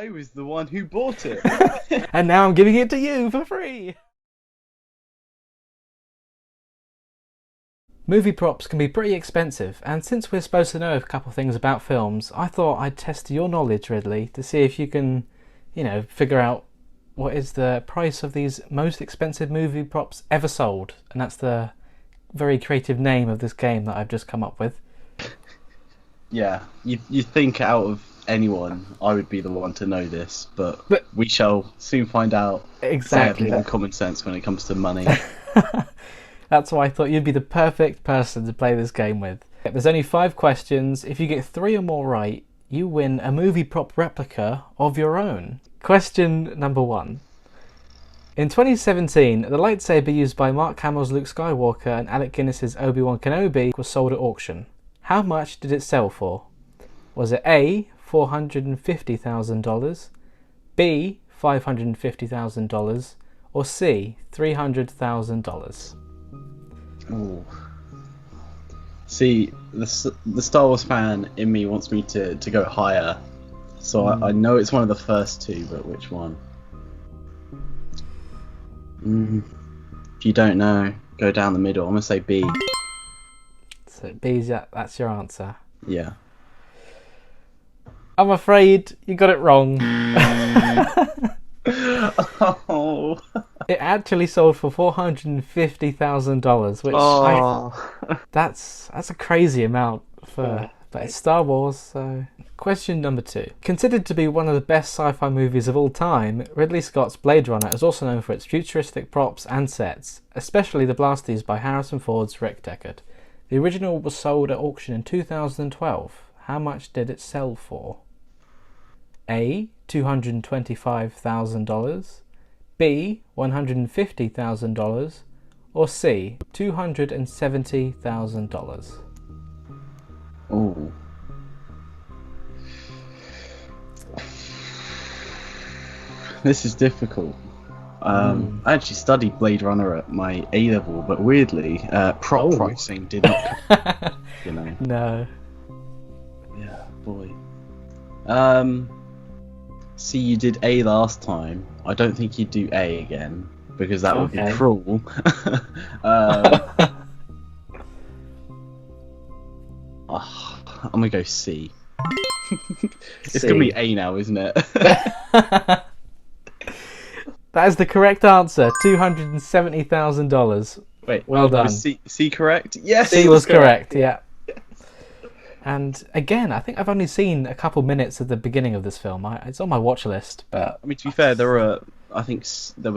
I was the one who bought it. And now I'm giving it to you for free. Movie props can be pretty expensive, and since we're supposed to know a couple of things about films, I thought I'd test your knowledge, Ridley, to see if you can, figure out what is the price of these most expensive movie props ever sold. And that's the very creative name of this game that I've just come up with. Yeah, you think out of anyone, I would be the one to know this, but we shall soon find out. Exactly. I have little common sense when it comes to money. That's why I thought you'd be the perfect person to play this game with. There's only 5 questions. If you get 3 or more right, you win a movie prop replica of your own. Question number 1. In 2017, the lightsaber used by Mark Hamill's Luke Skywalker and Alec Guinness's Obi-Wan Kenobi was sold at auction. How much did it sell for? Was it A, $450,000, B, $550,000, or C, $300,000? Ooh. See, the Star Wars fan in me wants me to go higher, so I know it's one of the first 2, but which one? If you don't know, go down the middle. I'm gonna say B. So B's, that's your answer. Yeah. I'm afraid you got it wrong. Oh. It actually sold for $450,000, which that's a crazy amount but it's Star Wars, so. Question number 2. Considered to be one of the best sci-fi movies of all time, Ridley Scott's Blade Runner is also known for its futuristic props and sets, especially the blast used by Harrison Ford's Rick Deckard. The original was sold at auction in 2012. How much did it sell for? A, $225,000, B, $150,000, or C, $270,000? Oh. This is difficult. I actually studied Blade Runner at my A level, but weirdly, prop pricing did not. No. Yeah, boy. See, you did A last time. I don't think you'd do A again because that would be cruel. I'm gonna go C. It's gonna be A now, isn't it? That is the correct answer. $270,000. Wait, well done. Was C correct? Yes, C was correct. Yeah. And again, I think I've only seen a couple minutes of the beginning of this film. It's on my watch list. But I mean, to be fair, there were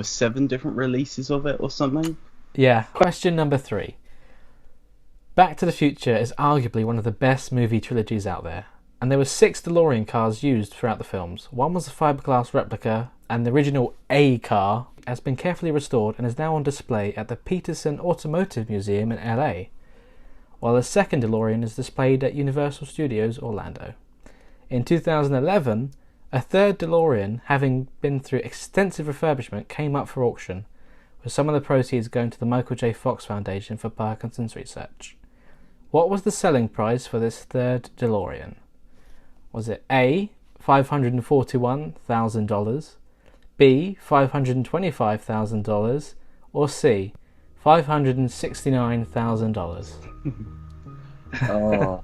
7 different releases of it or something. Yeah. Question number 3. Back to the Future is arguably one of the best movie trilogies out there, and there were 6 DeLorean cars used throughout the films. One was a fiberglass replica, and the original A car has been carefully restored and is now on display at the Peterson Automotive Museum in LA, while the second DeLorean is displayed at Universal Studios Orlando. In 2011, a third DeLorean, having been through extensive refurbishment, came up for auction, with some of the proceeds going to the Michael J. Fox Foundation for Parkinson's research. What was the selling price for this third DeLorean? Was it A, $541,000, B, $525,000, or C, $569,000? Oh.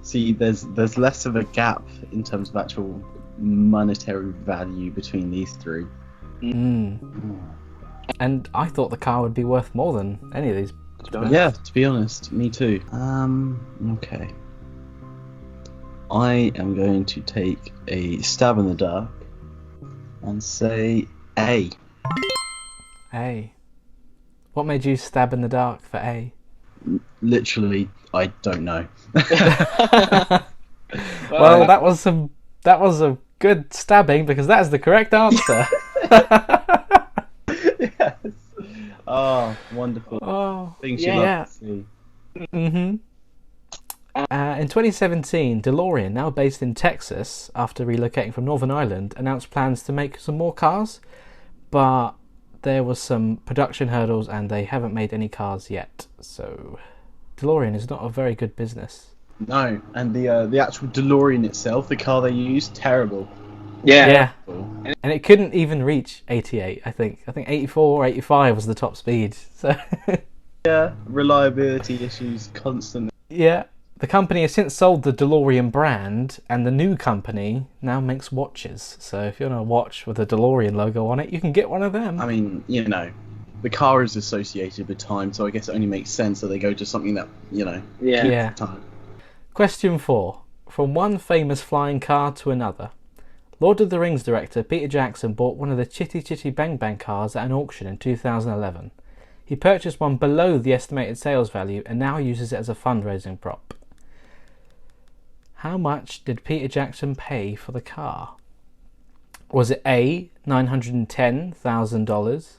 See, there's less of a gap in terms of actual monetary value between these 3. And I thought the car would be worth more than any of these. Yeah, to be honest, me too. Okay. I am going to take a stab in the dark and say A. A. What made you stab in the dark for A? Literally, I don't know. Well, that was a good stabbing because that is the correct answer. Yes. Oh, wonderful. Oh, Things you love to see. In 2017, DeLorean, now based in Texas after relocating from Northern Ireland, announced plans to make some more cars, but there was some production hurdles and they haven't made any cars yet. So DeLorean is not a very good business. No, and the actual DeLorean itself, the car they use, terrible. Yeah. And it couldn't even reach 88, I think. I think 84 or 85 was the top speed. So Yeah, reliability issues constantly. yeah. The company has since sold the DeLorean brand, and the new company now makes watches. So if you want a watch with a DeLorean logo on it, you can get one of them. I mean, you know, the car is associated with time, so I guess it only makes sense that they go to something that, you know, Yeah. time. Question 4. From one famous flying car to another. Lord of the Rings director Peter Jackson bought one of the Chitty Chitty Bang Bang cars at an auction in 2011. He purchased one below the estimated sales value and now uses it as a fundraising prop. How much did Peter Jackson pay for the car? Was it A, $910,000,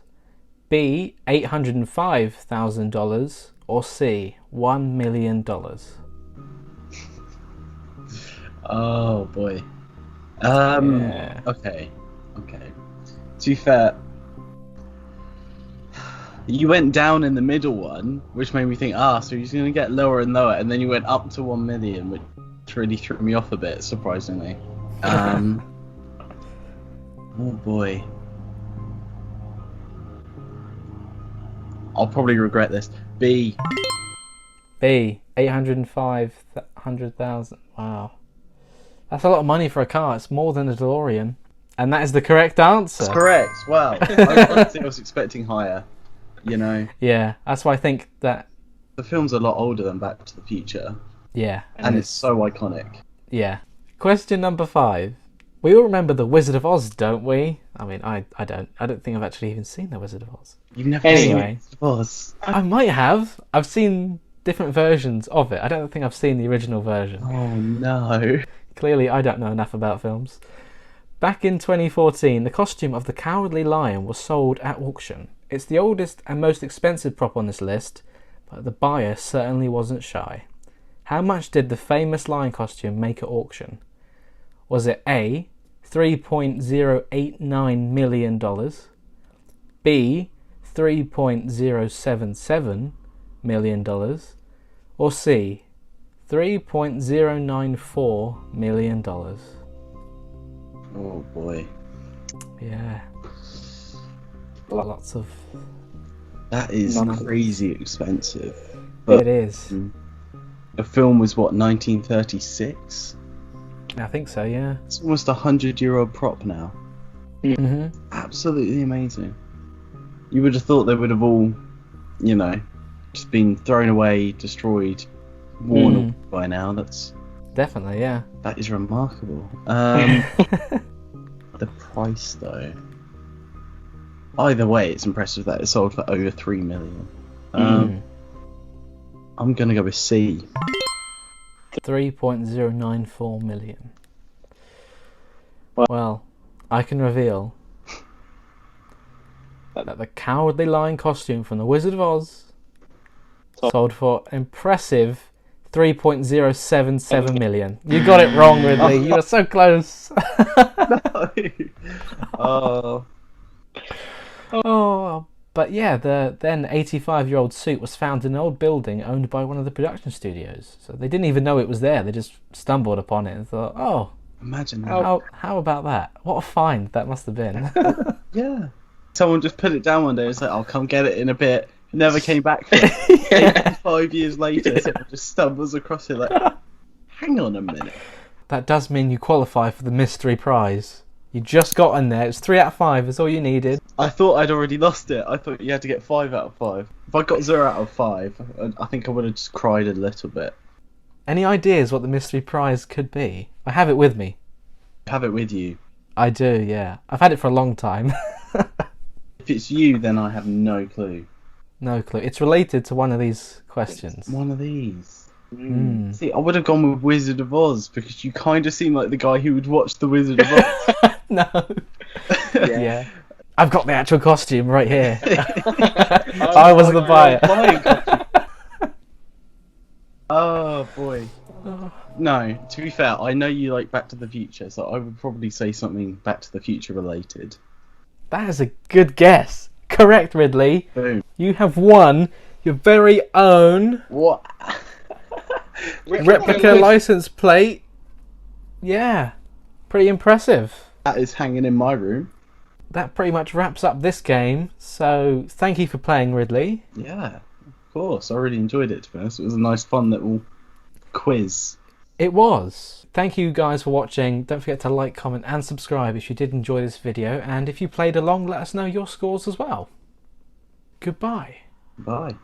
B, $805,000, or C, $1 million? Oh boy. Yeah. Okay. To be fair, you went down in the middle one, which made me think, so he's going to get lower and lower, and then you went up to 1 million, which really threw me off a bit, surprisingly. Oh boy. I'll probably regret this. B, 805,000. Wow. That's a lot of money for a car. It's more than a DeLorean. And that is the correct answer. That's correct. Wow. I was expecting higher, you know. Yeah, that's why I think that... The film's a lot older than Back to the Future. Yeah. And it's so iconic. Yeah. Question number 5. We all remember The Wizard of Oz, don't we? I mean, I don't. I don't think I've actually even seen The Wizard of Oz. You've never seen The Wizard of Oz? I might have. I've seen different versions of it. I don't think I've seen the original version. Oh, no. Clearly, I don't know enough about films. Back in 2014, the costume of the Cowardly Lion was sold at auction. It's the oldest and most expensive prop on this list, but the buyer certainly wasn't shy. How much did the famous lion costume make at auction? Was it A, $3.089 million, B, $3.077 million, or C, $3.094 million? Oh boy. Yeah. Lots of... That is crazy expensive. It is. The film was what, 1936? I think so, yeah. It's almost a 100-year-old prop now. Mm-hmm. Absolutely amazing. You would have thought they would have all, you know, just been thrown away, destroyed, worn away by now. That's definitely, yeah. That is remarkable. The price, though. Either way, it's impressive that it sold for over $3 million. I'm gonna go with C. 3.094 million. Well, I can reveal that the Cowardly Lion costume from The Wizard of Oz sold for impressive $3.077 million. You got it wrong, Ridley. You were so close. Oh. Oh, but yeah, the then 85-year-old suit was found in an old building owned by one of the production studios. So they didn't even know it was there. They just stumbled upon it and thought, oh, imagine that. How about that? What a find that must have been. Yeah. Someone just put it down one day and said, I'll come get it in a bit. Never came back for it. 5 years later, someone just stumbles across it like, hang on a minute. That does mean you qualify for the mystery prize. You just got in there. It's 3 out of 5. That's all you needed. I thought I'd already lost it. I thought you had to get 5 out of 5. If I got 0 out of 5, I think I would have just cried a little bit. Any ideas what the mystery prize could be? I have it with me. Have it with you? I do, yeah. I've had it for a long time. If it's you, then I have no clue. No clue. It's related to one of these questions. It's one of these. See, I would have gone with Wizard of Oz because you kind of seem like the guy who would watch The Wizard of Oz. No. Yeah. I've got the actual costume right here. I was the buyer. Oh boy. No, to be fair, I know you like Back to the Future, so I would probably say something Back to the Future related. That is a good guess. Correct, Ridley. Boom. You have won your very own What? replica license plate. Yeah. Pretty impressive. That is hanging in my room. That pretty much wraps up this game, so thank you for playing, Ridley. Yeah, of course. I really enjoyed it, to be honest. It was a nice, fun little quiz. It was. Thank you guys for watching. Don't forget to like, comment and subscribe if you did enjoy this video, and if you played along, let us know your scores as well. Goodbye. Bye.